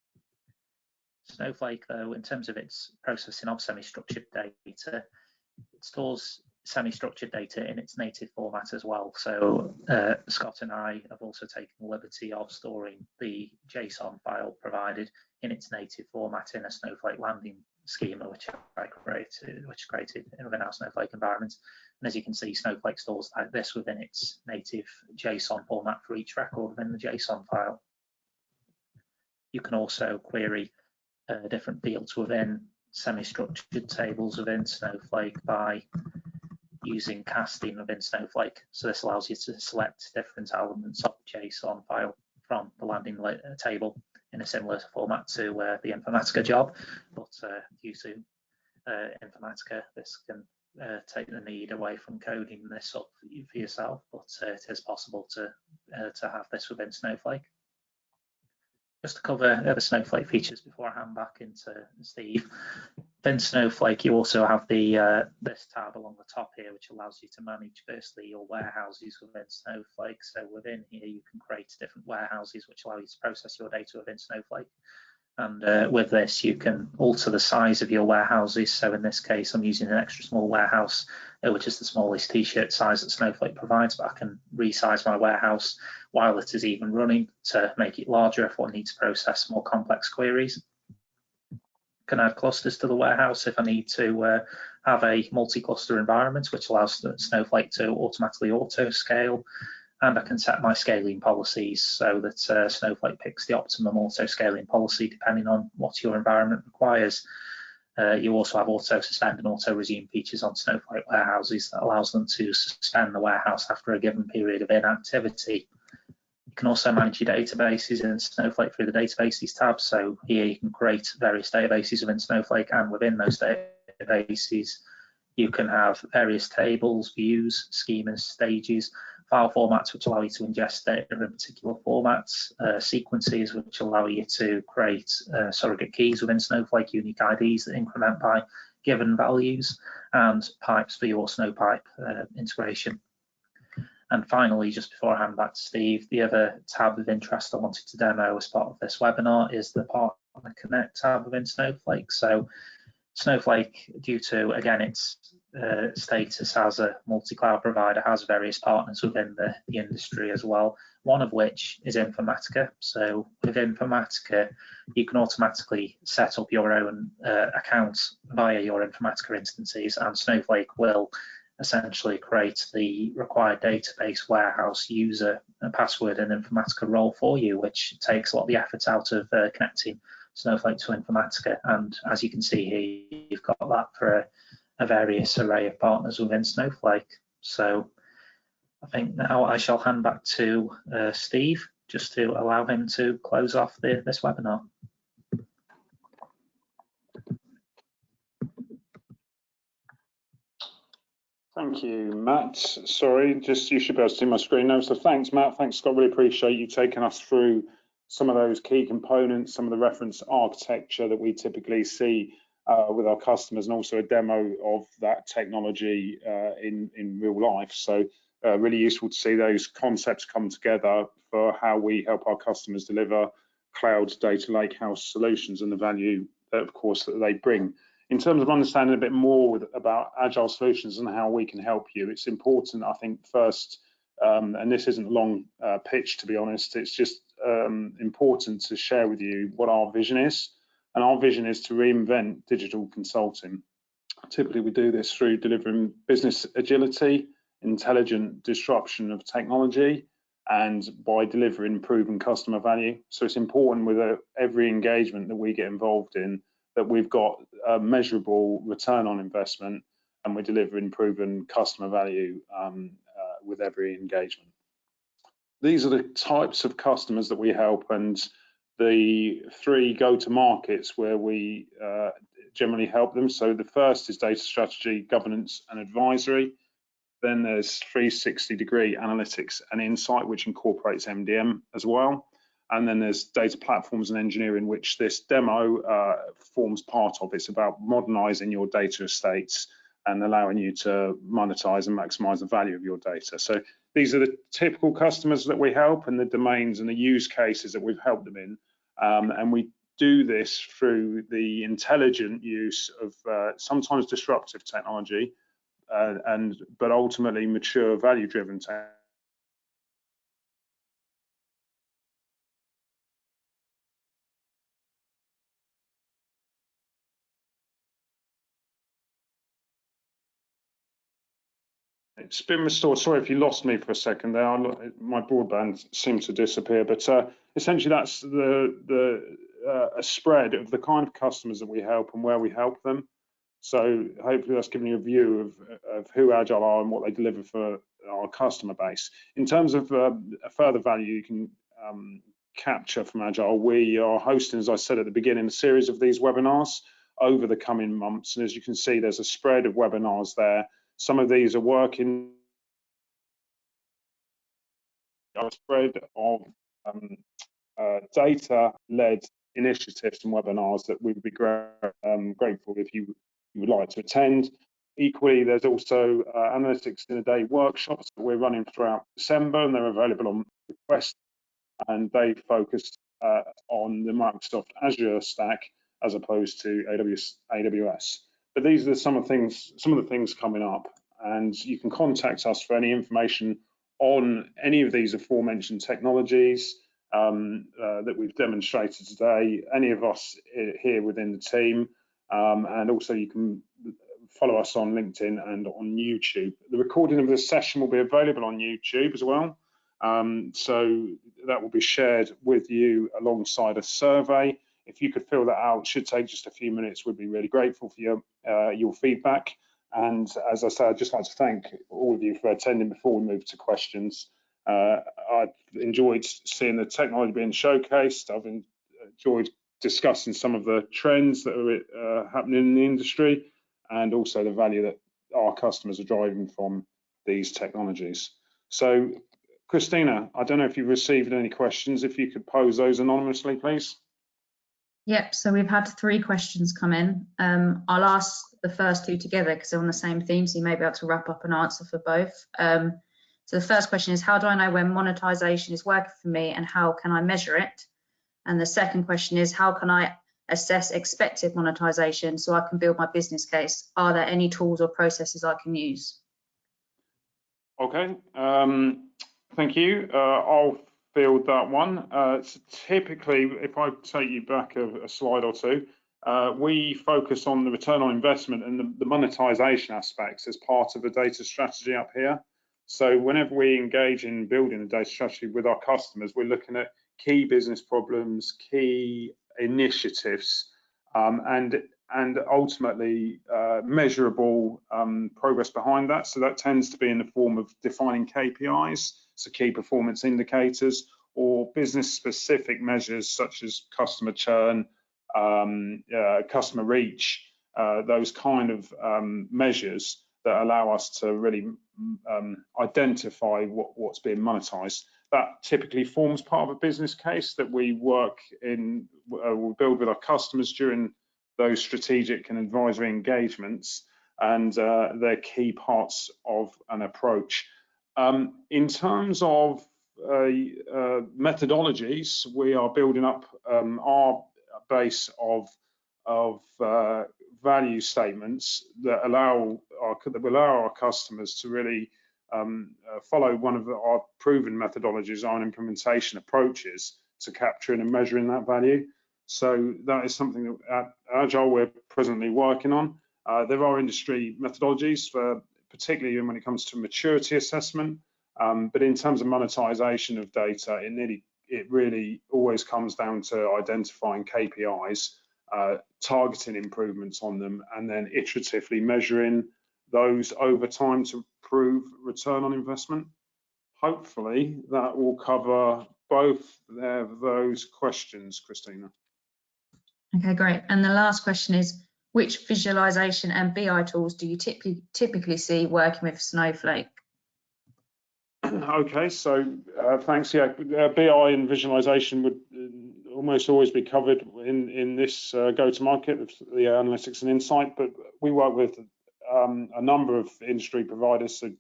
Snowflake, though, in terms of its processing of semi-structured data, it stores semi-structured data in its native format as well. So Scott and I have also taken the liberty of storing the JSON file provided in its native format in a Snowflake landing schema, which created within our Snowflake environment. And as you can see, Snowflake stores this within its native JSON format for each record within the JSON file. You can also query different fields within semi-structured tables within Snowflake by using casting within Snowflake. So this allows you to select different elements of the JSON file from the landing table in a similar format to the Informatica job, but due to Informatica, this can take the need away from coding this up for yourself, but it is possible to have this within Snowflake. Just to cover the Snowflake features before I hand back into Steve. Within Snowflake, you also have the this tab along the top here, which allows you to manage firstly your warehouses within Snowflake. So within here, you can create different warehouses which allow you to process your data within Snowflake. And with this, you can alter the size of your warehouses. So in this case, I'm using an extra small warehouse, which is the smallest t-shirt size that Snowflake provides, but I can resize my warehouse while it is even running to make it larger if I need to process more complex queries. Can add clusters to the warehouse if I need to have a multi-cluster environment, which allows Snowflake to automatically auto-scale. And I can set my scaling policies so that Snowflake picks the optimum auto-scaling policy depending on what your environment requires. You also have auto-suspend and auto-resume features on Snowflake warehouses that allows them to suspend the warehouse after a given period of inactivity. You can also manage your databases in Snowflake through the Databases tab. So here you can create various databases within Snowflake, and within those databases, you can have various tables, views, schemas, stages, file formats which allow you to ingest data in particular formats, sequences which allow you to create surrogate keys within Snowflake, unique IDs that increment by given values, and pipes for your Snowpipe integration. And finally, just before I hand back to Steve, the other tab of interest I wanted to demo as part of this webinar is the Partner Connect tab within Snowflake. So Snowflake, due to, again, its status as a multi-cloud provider, has various partners within the industry as well, one of which is Informatica. So with Informatica, you can automatically set up your own account via your Informatica instances, and Snowflake will essentially create the required database warehouse user and password and Informatica role for you, which takes a lot of the effort out of connecting Snowflake to Informatica. And as you can see here, you've got that for a various array of partners within Snowflake. So I think now I shall hand back to Steve, just to allow him to close off this webinar. Thank you, Matt. Sorry, just you should be able to see my screen now. So thanks, Matt. Thanks, Scott. Really appreciate you taking us through some of those key components, some of the reference architecture that we typically see with our customers, and also a demo of that technology in real life. So really useful to see those concepts come together for how we help our customers deliver Cloud Data Lakehouse solutions and the value that, of course, that they bring. In terms of understanding a bit more about Agile Solutions and how we can help you, it's important, I think, first, and this isn't a long pitch, to be honest, it's just important to share with you what our vision is. And our vision is to reinvent digital consulting. Typically, we do this through delivering business agility, intelligent disruption of technology, and by delivering proven customer value. So it's important with every engagement that we get involved in that we've got a measurable return on investment, and we're delivering proven customer value with every engagement. These are the types of customers that we help, and the three go-to-markets where we generally help them. So the first is data strategy, governance, and advisory. Then there's 360-degree analytics and insight, which incorporates MDM as well. And then there's data platforms and engineering, which this demo forms part of. It's about modernizing your data estates and allowing you to monetize and maximize the value of your data. So these are the typical customers that we help and the domains and the use cases that we've helped them in. And we do this through the intelligent use of sometimes disruptive technology, but ultimately mature value-driven technology. It's been restored. Sorry if you lost me for a second there. My broadband seemed to disappear, but essentially that's a spread of the kind of customers that we help and where we help them. So hopefully that's giving you a view of who Agile are and what they deliver for our customer base. In terms of further value you can capture from Agile, we are hosting, as I said at the beginning, a series of these webinars over the coming months. And as you can see, there's a spread of webinars there. Some of these are working, a spread of data-led initiatives and webinars that we would be grateful if you would like to attend. Equally, there's also analytics in a day workshops that we're running throughout December, and they're available on request, and they focus on the Microsoft Azure stack as opposed to AWS. But these are some of the things coming up, and you can contact us for any information on any of these aforementioned technologies that we've demonstrated today, any of us here within the team, and also you can follow us on LinkedIn and on YouTube. The recording of this session will be available on YouTube as well. So that will be shared with you alongside a survey. If you could fill that out, it should take just a few minutes. We'd be really grateful for your feedback. And as I said, I'd just like to thank all of you for attending before we move to questions. I've enjoyed seeing the technology being showcased. I've enjoyed discussing some of the trends that are happening in the industry, and also the value that our customers are driving from these technologies. So, Christina, I don't know if you've received any questions. If you could pose those anonymously, please. Yep, so we've had 3 questions come in. I'll ask the first 2 together because they're on the same theme, so you may be able to wrap up an answer for both. So the first question is, how do I know when monetization is working for me and how can I measure it? And the second question is, how can I assess expected monetization so I can build my business case? Are there any tools or processes I can use? Okay, thank you. I'll field that one. So typically, if I take you back a slide or two, we focus on the return on investment and the monetization aspects as part of a data strategy up here. So whenever we engage in building a data strategy with our customers, we're looking at key business problems, key initiatives, and ultimately measurable progress behind that. So that tends to be in the form of defining KPIs, so key performance indicators, or business-specific measures such as customer churn, customer reach, those kind of measures that allow us to really identify what's being monetized. That typically forms part of a business case that we work in, we'll build with our customers during those strategic and advisory engagements, and they're key parts of an approach. In terms of methodologies, we are building up our base of value statements that will allow our customers to really follow one of our proven methodologies, our implementation approaches to capturing and measuring that value. So that is something that at Agile we're presently working on. There are industry methodologies for, particularly when it comes to maturity assessment, but in terms of monetization of data, it really always comes down to identifying KPIs, targeting improvements on them, and then iteratively measuring those over time to prove return on investment. Hopefully that will cover both of those questions, Christina. Okay, great. And the last question is, which visualization and BI tools do you typically see working with Snowflake? Okay, so thanks. Yeah, BI and visualization would almost always be covered in this go-to-market of the analytics and insight, but we work with a number of industry providers, so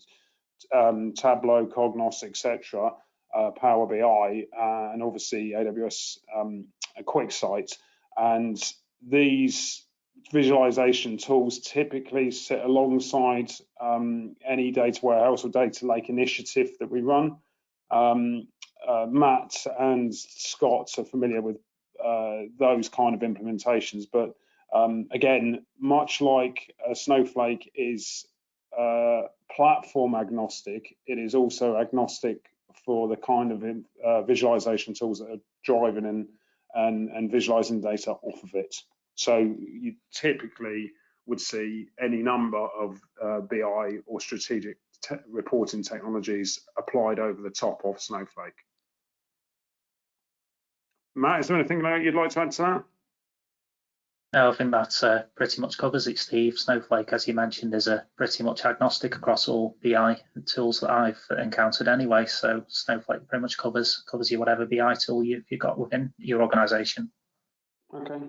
Tableau, Cognos, etc., Power BI, and obviously AWS QuickSight. And these visualization tools typically sit alongside any data warehouse or data lake initiative that we run. Matt and Scott are familiar with those kind of implementations, but again, much like Snowflake is platform agnostic, it is also agnostic for the kind of visualization tools that are driving and visualizing data off of it. So you typically would see any number of BI or strategic reporting technologies applied over the top of Snowflake. Matt, is there anything you'd like to add to that? No, I think that pretty much covers it, Steve. Snowflake, as you mentioned, is pretty much agnostic across all BI tools that I've encountered anyway. So Snowflake pretty much covers you whatever BI tool you've got within your organization. Okay,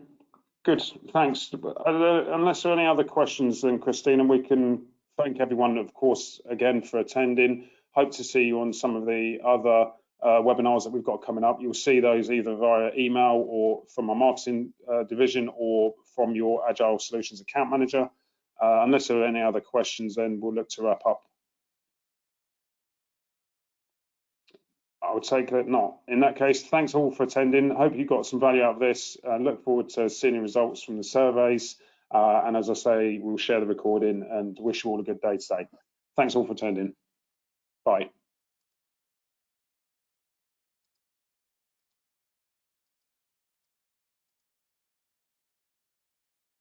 good, thanks. Unless there are any other questions, then Christina, we can thank everyone, of course, again for attending. Hope to see you on some of the other webinars that we've got coming up. You'll see those either via email or from our marketing division or from your Agile Solutions account manager. Unless there are any other questions, then we'll look to wrap up. I would take it not. In that case, thanks all for attending. Hope you got some value out of this. Look forward to seeing the results from the surveys. And as I say, we'll share the recording and wish you all a good day today. Thanks all for attending. Bye.